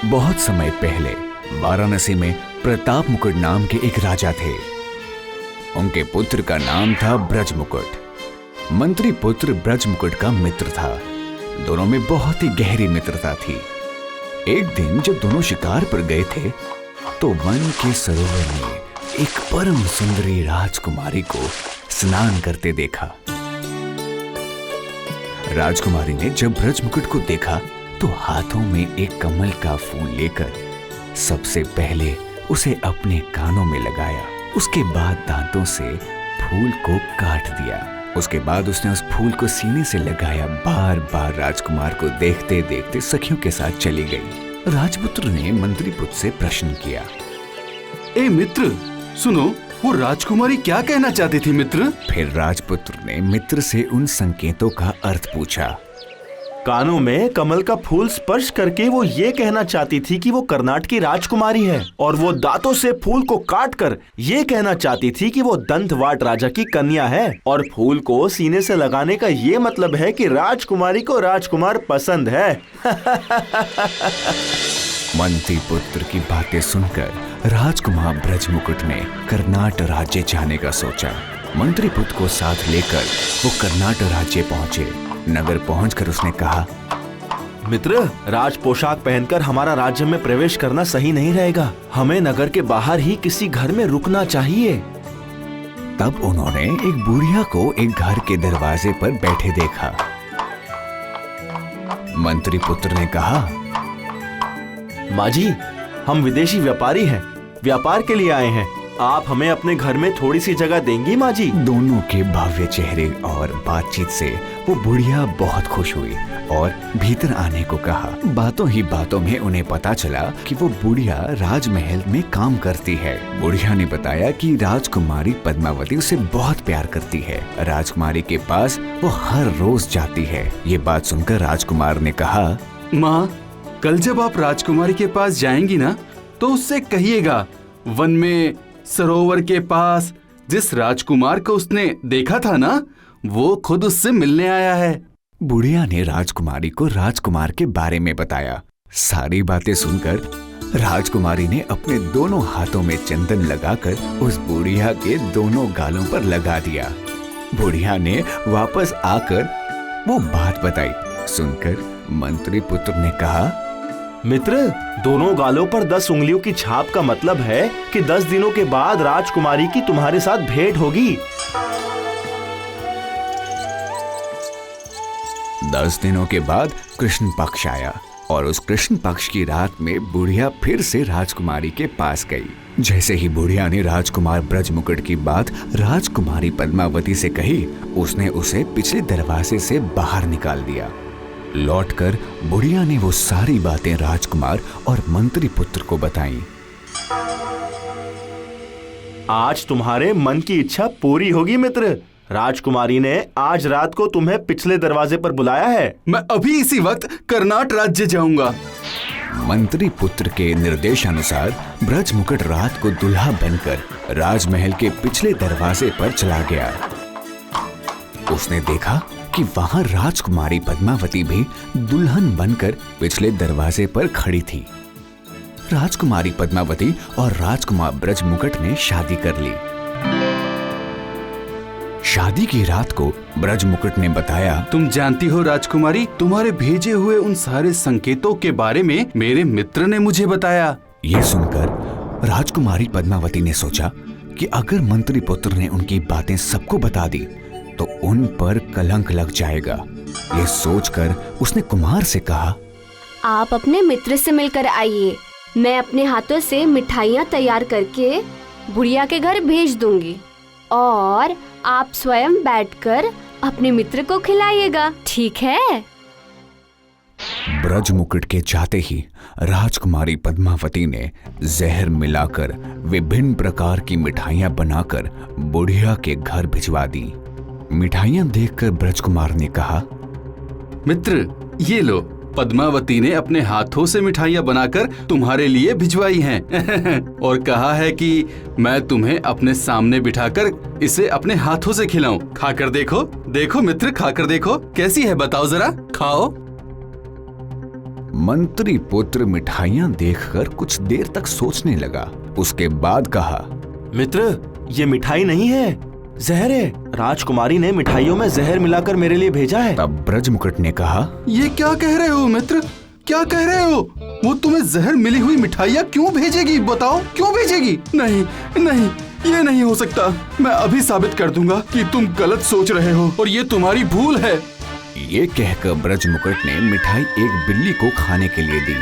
बहुत समय पहले वाराणसी में प्रताप मुकुट नाम के एक राजा थे। उनके पुत्र का नाम था ब्रज मुकुट। मंत्री पुत्र ब्रज मुकुट का मित्र था। दोनों में बहुत ही गहरी मित्रता थी। एक दिन जब दोनों शिकार पर गए थे तो वन के सरोवर में एक परम सुंदरी राजकुमारी को स्नान करते देखा। राजकुमारी ने जब ब्रज मुकुट को देखा तो हाथों में एक कमल का फूल लेकर सबसे पहले उसे अपने कानों में लगाया। उसके बाद दांतों से फूल को काट दिया। उसके बाद उसने उस फूल को सीने से लगाया। बार बार राजकुमार को देखते देखते सखियों के साथ चली गई। राजपुत्र ने मंत्री पुत्र से प्रश्न किया, ए मित्र, सुनो, वो राजकुमारी क्या कहना चाहती थी मित्र? फिर राजपुत्र ने मित्र से उन संकेतों का अर्थ पूछा। कानों में कमल का फूल स्पर्श करके वो ये कहना चाहती थी कि वो कर्नाटक की राजकुमारी है, और वो दांतों से फूल को काट कर ये कहना चाहती थी कि वो दंतवाट राजा की कन्या है, और फूल को सीने से लगाने का ये मतलब है कि राजकुमारी को राजकुमार पसंद है। मंत्री पुत्र की बातें सुनकर राजकुमार ब्रज मुकुट ने कर्नाटक राज्य जाने का सोचा। मंत्री पुत्र को साथ लेकर वो कर्नाटक राज्य पहुँचे। नगर पहुंचकर उसने कहा, मित्र, राज पोशाक पहनकर हमारा राज्य में प्रवेश करना सही नहीं रहेगा। हमें नगर के बाहर ही किसी घर में रुकना चाहिए। तब उन्होंने एक बुढ़िया को एक घर के दरवाजे पर बैठे देखा। मंत्री पुत्र ने कहा, माँ जी, हम विदेशी व्यापारी हैं, व्यापार के लिए आए हैं। आप हमें अपने घर में थोड़ी सी जगह देंगी माँ जी? दोनों के भव्य चेहरे और बातचीत से वो बुढ़िया बहुत खुश हुई और भीतर आने को कहा। बातों ही बातों में उन्हें पता चला कि वो बुढ़िया राजमहल में काम करती है। बुढ़िया ने बताया कि राजकुमारी पद्मावती उसे बहुत प्यार करती है। राजकुमारी के पास वो हर रोज जाती है। ये बात सुनकर राजकुमार ने कहा, माँ, कल जब आप राजकुमारी के पास जाएंगी ना तो उससे कहिएगा, वन में सरोवर के पास जिस राजकुमार को उसने देखा था ना, वो खुद उससे मिलने आया है। बुढ़िया ने राजकुमारी को राजकुमार के बारे में बताया। सारी बातें सुनकर राजकुमारी ने अपने दोनों हाथों में चंदन लगाकर उस बुढ़िया के दोनों गालों पर लगा दिया। बुढ़िया ने वापस आकर वो बात बताई। सुनकर मंत्री पुत्र ने कहा, मित्र, दोनों गालों पर 10 उंगलियों की छाप का मतलब है कि 10 दिनों के बाद राजकुमारी की तुम्हारे साथ भेंट होगी। 10 दिनों के बाद कृष्ण पक्ष आया और उस कृष्ण पक्ष की रात में बुढ़िया फिर से राजकुमारी के पास गई। जैसे ही बुढ़िया ने राजकुमार ब्रज मुकुट की बात राजकुमारी पद्मावती से कही, उसने उसे पिछले दरवाजे से बाहर निकाल दिया। लौटकर बुढ़िया ने वो सारी बातें राजकुमार और मंत्री पुत्र को बताईं। आज तुम्हारे मन की इच्छा पूरी होगी मित्र। राजकुमारी ने आज रात को तुम्हें पिछले दरवाजे पर बुलाया है। मैं अभी इसी वक्त कर्नाटक राज्य जाऊंगा। मंत्री पुत्र के निर्देशानुसार ब्रज मुकुट रात को दुल्हा बनकर राजमहल के पिछले दरवाजे पर चला गया। उसने देखा कि वहां राजकुमारी पद्मावती भी दुल्हन बनकर पिछले दरवाजे पर खड़ी थी। राजकुमारी पद्मावती और राजकुमार ब्रज मुकुट ने शादी कर ली। शादी की रात को ब्रज मुकुट ने बताया, तुम जानती हो राजकुमारी, तुम्हारे भेजे हुए उन सारे संकेतों के बारे में मेरे मित्र ने मुझे बताया। ये सुनकर राजकुमारी पद्मावती ने सोचा कि अगर मंत्री पुत्र ने उनकी बातें सबको बता दी तो उन पर कलंक लग जाएगा। ये सोचकर उसने कुमार से कहा, आप अपने मित्र से मिलकर आइए। मैं अपने हाथों से मिठाइयाँ तैयार करके बुढ़िया के घर भेज दूंगी और आप स्वयं बैठकर अपने मित्र को खिलाइएगा, ठीक है? ब्रज मुकुट के जाते ही राजकुमारी पद्मावती ने जहर मिलाकर विभिन्न प्रकार की मिठाइयाँ बनाकर बुढ़िया के घर भिजवा दी। मिठाइयाँ देखकर ब्रजकुमार ने कहा, मित्र, ये लो, पद्मावती ने अपने हाथों से मिठाइयाँ बनाकर तुम्हारे लिए भिजवाई हैं और कहा है कि मैं तुम्हें अपने सामने बिठाकर इसे अपने हाथों से खिलाऊं। खाकर देखो, देखो मित्र, खाकर देखो कैसी है, बताओ जरा, खाओ। मंत्री पुत्र मिठाइयां देखकर कुछ देर तक सोचने लगा। उसके बाद कहा, मित्र, ये मिठाई नहीं है, जहर है। राजकुमारी ने मिठाइयों में जहर मिलाकर मेरे लिए भेजा है। तब ब्रजमुकुट ने कहा, ये क्या कह रहे हो मित्र, क्या कह रहे हो? वो तुम्हें जहर मिली हुई मिठाइयाँ क्यों भेजेगी? बताओ, क्यों भेजेगी? नहीं नहीं, ये नहीं हो सकता। मैं अभी साबित कर दूंगा कि तुम गलत सोच रहे हो और ये तुम्हारी भूल है। ये कहकर ब्रजमुकुट ने मिठाई एक बिल्ली को खाने के लिए दी।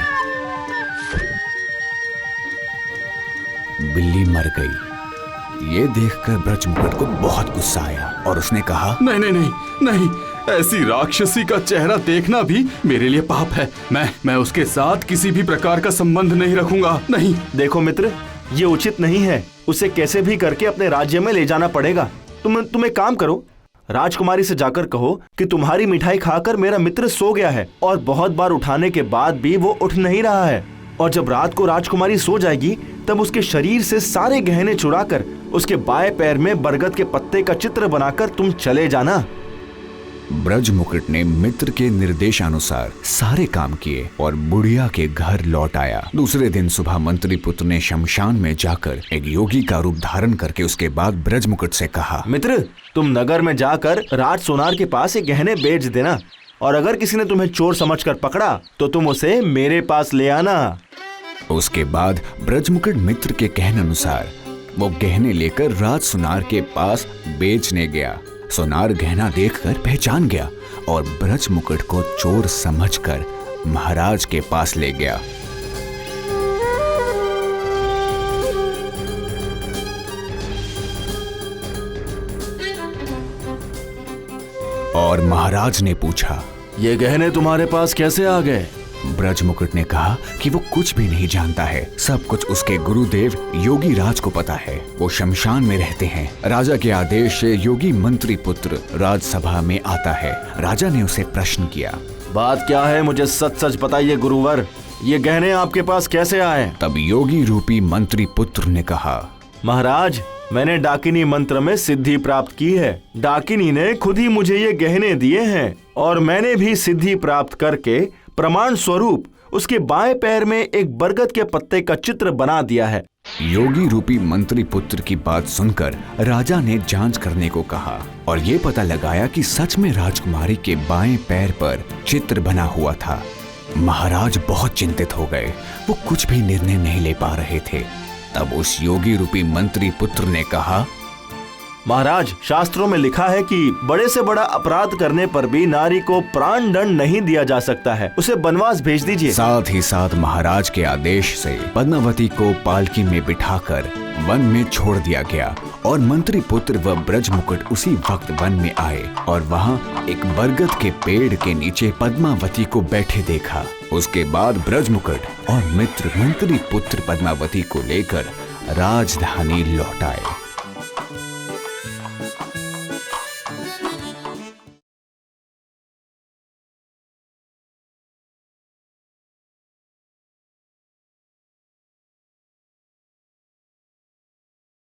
बिल्ली मर गई। ये देखकर ब्रजमुकुट को बहुत गुस्सा आया और उसने कहा, नहीं नहीं नहीं नहीं, ऐसी राक्षसी का चेहरा देखना भी मेरे लिए पाप है। मैं उसके साथ किसी भी प्रकार का संबंध नहीं रखूंगा। नहीं। देखो मित्र, ये उचित नहीं है। उसे कैसे भी करके अपने राज्य में ले जाना पड़ेगा। तुम एक काम करो, राजकुमारी से जाकर कहो कि तुम्हारी मिठाई खाकर मेरा मित्र सो गया है और बहुत बार उठाने के बाद भी वो उठ नहीं रहा है। और जब रात को राजकुमारी सो जाएगी तब उसके शरीर से सारे गहने चुराकर उसके बाएं पैर में बरगद के पत्ते का चित्र बनाकर तुम चले जाना। ब्रजमुकुट ने मित्र के निर्देशानुसार सारे काम किए और बुढ़िया के घर लौट आया। दूसरे दिन सुबह मंत्री पुत्र ने शमशान में जाकर एक योगी का रूप धारण करके उसके बाद ब्रजमुकुट से कहा, मित्र, तुम नगर में जाकर राज सोनार के पास ये गहने बेच देना और अगर किसी ने तुम्हें चोर समझकर पकड़ा तो तुम उसे मेरे पास ले आना। उसके बाद ब्रजमुकुट मित्र के कहने अनुसार वो गहने लेकर राज सोनार के पास बेचने गया। सोनार गहना देखकर पहचान गया और ब्रजमुकुट को चोर समझकर महाराज के पास ले गया। और महाराज ने पूछा, ये गहने तुम्हारे पास कैसे आ गए? ब्रजमुकुट ने कहा कि वो कुछ भी नहीं जानता है। सब कुछ उसके गुरुदेव योगी राज को पता है। वो शमशान में रहते हैं। राजा के आदेश से योगी मंत्री पुत्र राजसभा में आता है। राजा ने उसे प्रश्न किया, बात क्या है? मुझे सच सच बताइए गुरुवर, ये गहने आपके पास कैसे आए? तब योगी रूपी मंत्री पुत्र ने कहा, महाराज, मैंने डाकिनी मंत्र में सिद्धि प्राप्त की है। डाकिनी ने खुद ही मुझे ये गहने दिए हैं और मैंने भी सिद्धि प्राप्त करके प्रमाण स्वरूप उसके बाएं पैर में एक बरगद के पत्ते का चित्र बना दिया है। योगी रूपी मंत्री पुत्र की बात सुनकर राजा ने जांच करने को कहा और ये पता लगाया कि सच में राजकुमारी के बाएं पैर पर चित्र बना हुआ था। महाराज बहुत चिंतित हो गए। वो कुछ भी निर्णय नहीं ले पा रहे थे। तब उस योगी रूपी मंत्री पुत्र ने कहा, महाराज, शास्त्रों में लिखा है कि बड़े से बड़ा अपराध करने पर भी नारी को प्राण दंड नहीं दिया जा सकता है। उसे बनवास भेज दीजिए। साथ ही साथ महाराज के आदेश से पद्मावती को पालकी में बिठाकर वन में छोड़ दिया गया और मंत्री पुत्र व ब्रजमुकुट उसी वक्त वन में आए और वहाँ एक बरगद के पेड़ के नीचे पद्मावती को बैठे देखा। उसके बाद ब्रजमुकुट और मित्र मंत्री पुत्र पद्मावती को लेकर राजधानी लौट आए।